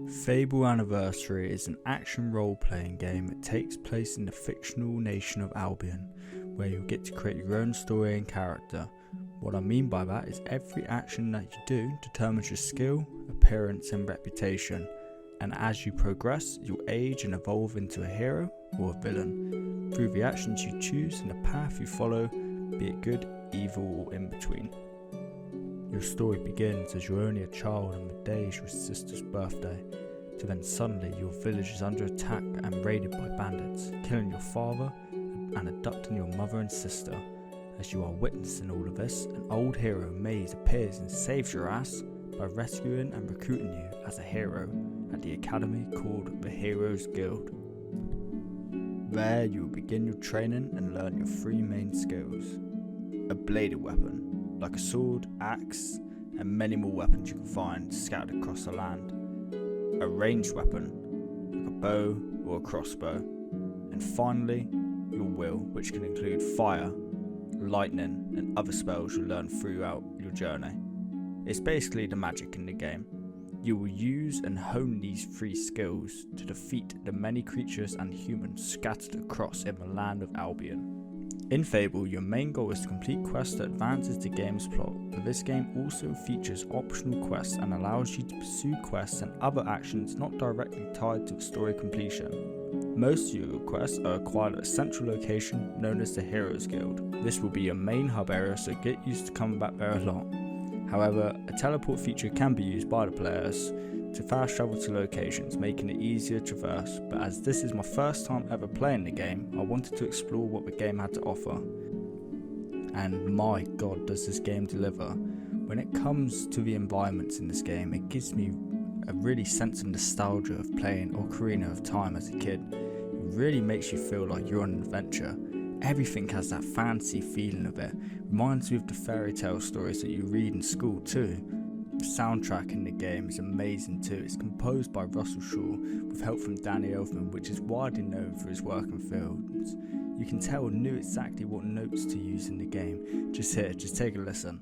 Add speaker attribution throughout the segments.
Speaker 1: Fable Anniversary is an action role-playing game that takes place in the fictional nation of Albion, where you'll get to create your own story and character. What I mean by that is every action that you do determines your skill, appearance and reputation, and as you progress, you'll age and evolve into a hero or a villain, through the actions you choose and the path you follow, be it good, evil or in between. Your story begins as you're only a child on the day of your sister's birthday, to then suddenly your village is under attack and raided by bandits, killing your father and abducting your mother and sister. As you are witnessing all of this, an old hero Maze appears and saves your ass by rescuing and recruiting you as a hero at the academy called the Heroes Guild. There you will begin your training and learn your three main skills: a bladed weapon, like a sword, axe, and many more weapons you can find scattered across the land. A ranged weapon, like a bow or a crossbow. And finally, your will, which can include fire, lightning, and other spells you'll learn throughout your journey. It's basically the magic in the game. You will use and hone these three skills to defeat the many creatures and humans scattered across in the land of Albion. In Fable, your main goal is to complete quests that advances the game's plot, but this game also features optional quests and allows you to pursue quests and other actions not directly tied to story completion. Most of your quests are acquired at a central location known as the Heroes Guild. This will be your main hub area, so get used to coming back there a lot. However, a teleport feature can be used by the players to fast travel to locations, making it easier to traverse, but as this is my first time ever playing the game, I wanted to explore what the game had to offer. And my god, does this game deliver. When it comes to the environments in this game, it gives me a really sense of nostalgia of playing Ocarina of Time as a kid. It really makes you feel like you're on an adventure. Everything has that fancy feeling of it. Reminds me of the fairy tale stories that you read in school too. The soundtrack in the game is amazing too. It's composed by Russell Shaw with help from Danny Elfman, which is widely known for his work in films. You can tell he knew exactly what notes to use in the game. Just take a listen.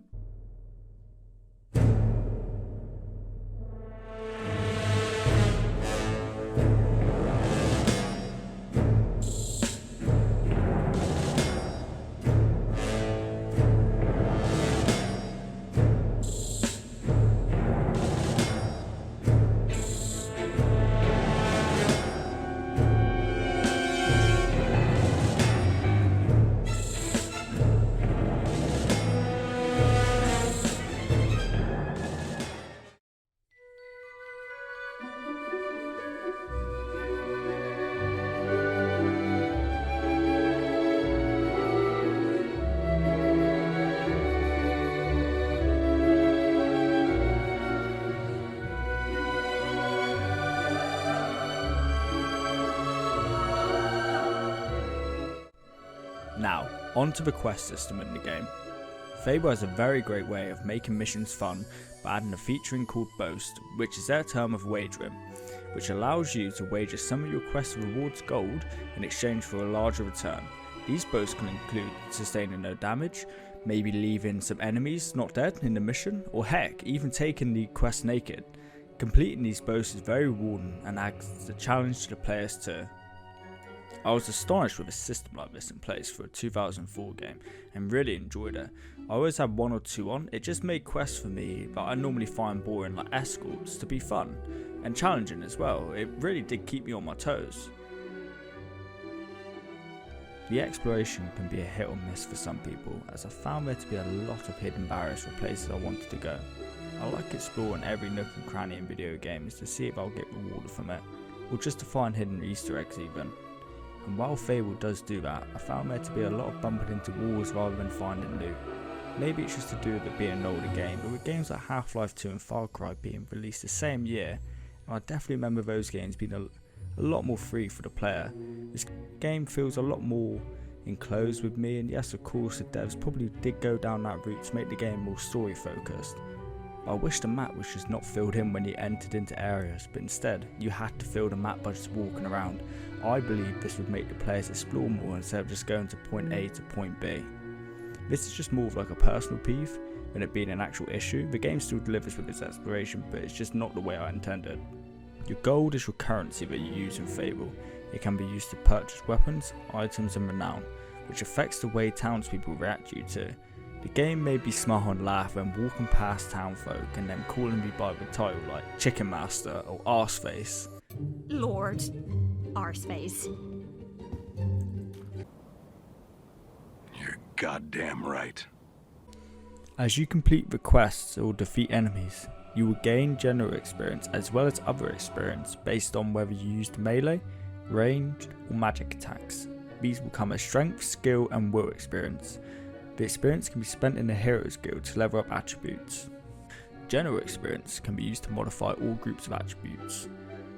Speaker 1: Now, onto the quest system in the game. Fable has a very great way of making missions fun by adding a feature called Boast, which is their term of wagering, which allows you to wager some of your quest rewards gold in exchange for a larger return. These boasts can include sustaining no damage, maybe leaving some enemies not dead in the mission, or heck, even taking the quest naked. Completing these boasts is very rewarding and adds a challenge to the players too. I was astonished with a system like this in place for a 2004 game and really enjoyed it. I always had one or two on. It just made quests for me that I normally find boring, like escorts, to be fun and challenging as well. It really did keep me on my toes. The exploration can be a hit or miss for some people, as I found there to be a lot of hidden barriers for places I wanted to go. I like exploring every nook and cranny in video games to see if I'll get rewarded from it, or just to find hidden Easter eggs even. And while Fable does do that, I found there to be a lot of bumping into walls rather than finding loot. Maybe it's just to do with it being an older game, but with games like Half-Life 2 and Far Cry being released the same year, I definitely remember those games being a lot more free for the player. This game feels a lot more enclosed with me, and yes, of course the devs probably did go down that route to make the game more story focused. I wish the map was just not filled in when you entered into areas, but instead you had to fill the map by just walking around. I believe this would make the players explore more instead of just going to point A to point B. This is just more of like a personal peeve than it being an actual issue. The game still delivers with its exploration, but it's just not the way I intended. Your gold is your currency that you use in Fable. It can be used to purchase weapons, items and renown, which affects the way townspeople react to you to. The game made me smile and laugh when walking past townfolk and them calling me by the title like Chicken Master or Arseface.
Speaker 2: Lord Arseface.
Speaker 3: You're goddamn right.
Speaker 1: As you complete the quests or defeat enemies, you will gain general experience as well as other experience based on whether you used melee, ranged or magic attacks. These will come as strength, skill and will experience. The experience can be spent in the Heroes Guild to level up attributes. General experience can be used to modify all groups of attributes.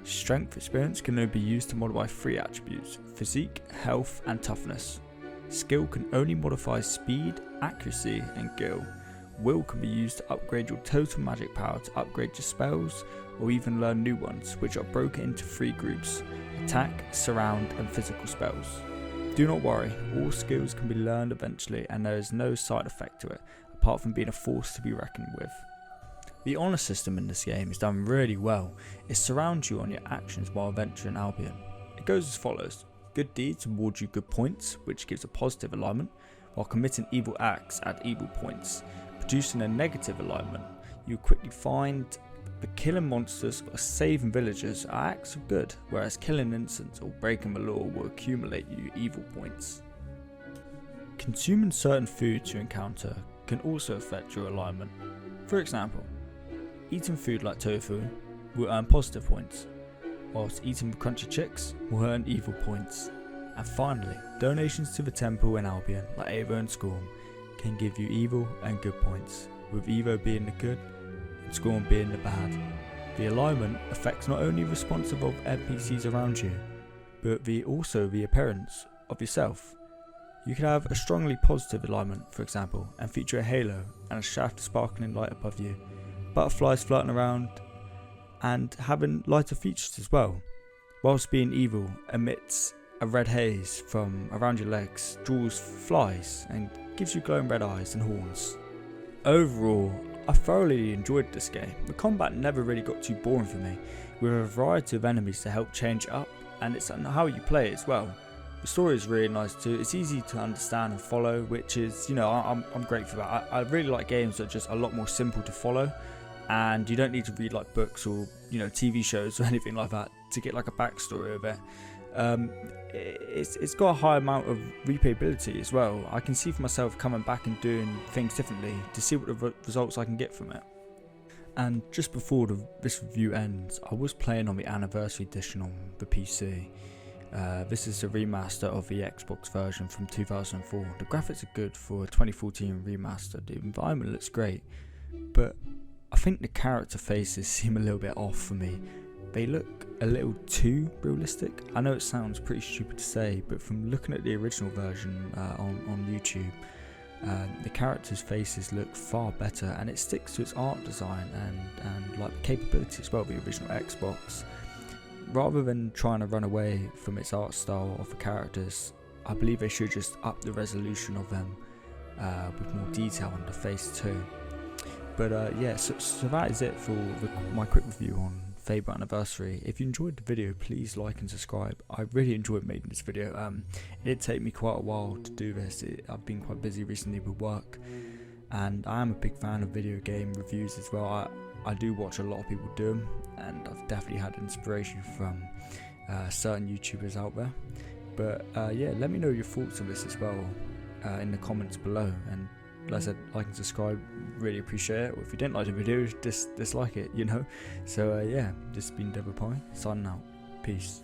Speaker 1: Strength experience can only be used to modify 3 attributes: physique, health and toughness. Skill can only modify speed, accuracy and gil. Will can be used to upgrade your total magic power to upgrade your spells or even learn new ones, which are broken into 3 groups: attack, surround and physical spells. Do not worry, all skills can be learned eventually and there is no side effect to it, apart from being a force to be reckoned with. The honour system in this game is done really well. It surrounds you on your actions while venturing Albion. It goes as follows: good deeds award you good points, which gives a positive alignment, while committing evil acts add evil points. Producing a negative alignment, you quickly find that killing monsters or saving villagers are acts of good, whereas killing innocents or breaking the law will accumulate you evil points. Consuming certain foods you encounter can also affect your alignment. For example, eating food like tofu will earn positive points, whilst eating crunchy chicks will earn evil points. And finally, donations to the temple in Albion, like Evo and Scorn, can give you evil and good points, with Evo being the good and Scorn being the bad. The alignment affects not only the response of NPCs around you, but also the appearance of yourself. You could have a strongly positive alignment, for example, and feature a halo and a shaft of sparkling light above you, butterflies floating around, and having lighter features as well, whilst being evil emits a red haze from around your legs, draws flies and gives you glowing red eyes and horns. Overall, I thoroughly enjoyed this game. The combat never really got too boring for me, with a variety of enemies to help change it up, and it's how you play as well. The story is really nice too. It's easy to understand and follow, which is, I'm great for that. I really like games that are just a lot more simple to follow, and you don't need to read like books or TV shows or anything like that to get like a backstory of it. It's got a high amount of replayability as well. I can see for myself coming back and doing things differently to see what the results I can get from it. And just before this review ends, I was playing on the anniversary edition on the PC. This is a remaster of the Xbox version from 2004. The graphics are good for a 2014 remaster. The environment looks great, but I think the character faces seem a little bit off for me. They look a little too realistic. I know it sounds pretty stupid to say, but from looking at the original version on YouTube, the characters' faces look far better, and it sticks to its art design and like capability as well of the original Xbox. Rather than trying to run away from its art style of the characters, I believe they should just up the resolution of them with more detail on the face too. But yeah, so that is it for my quick review on Fable Anniversary. If you enjoyed the video, please like and subscribe. I really enjoyed making this video. It did take me quite a while to do this. I've been quite busy recently with work, and I am a big fan of video game reviews as well. I do watch a lot of people do them, and I've definitely had inspiration from certain YouTubers out there. But yeah, let me know your thoughts on this as well in the comments below, and like I said, like and subscribe, really appreciate it. Or if you didn't like the video, just dislike it, So yeah, this has been Devil Pie, signing out. Peace.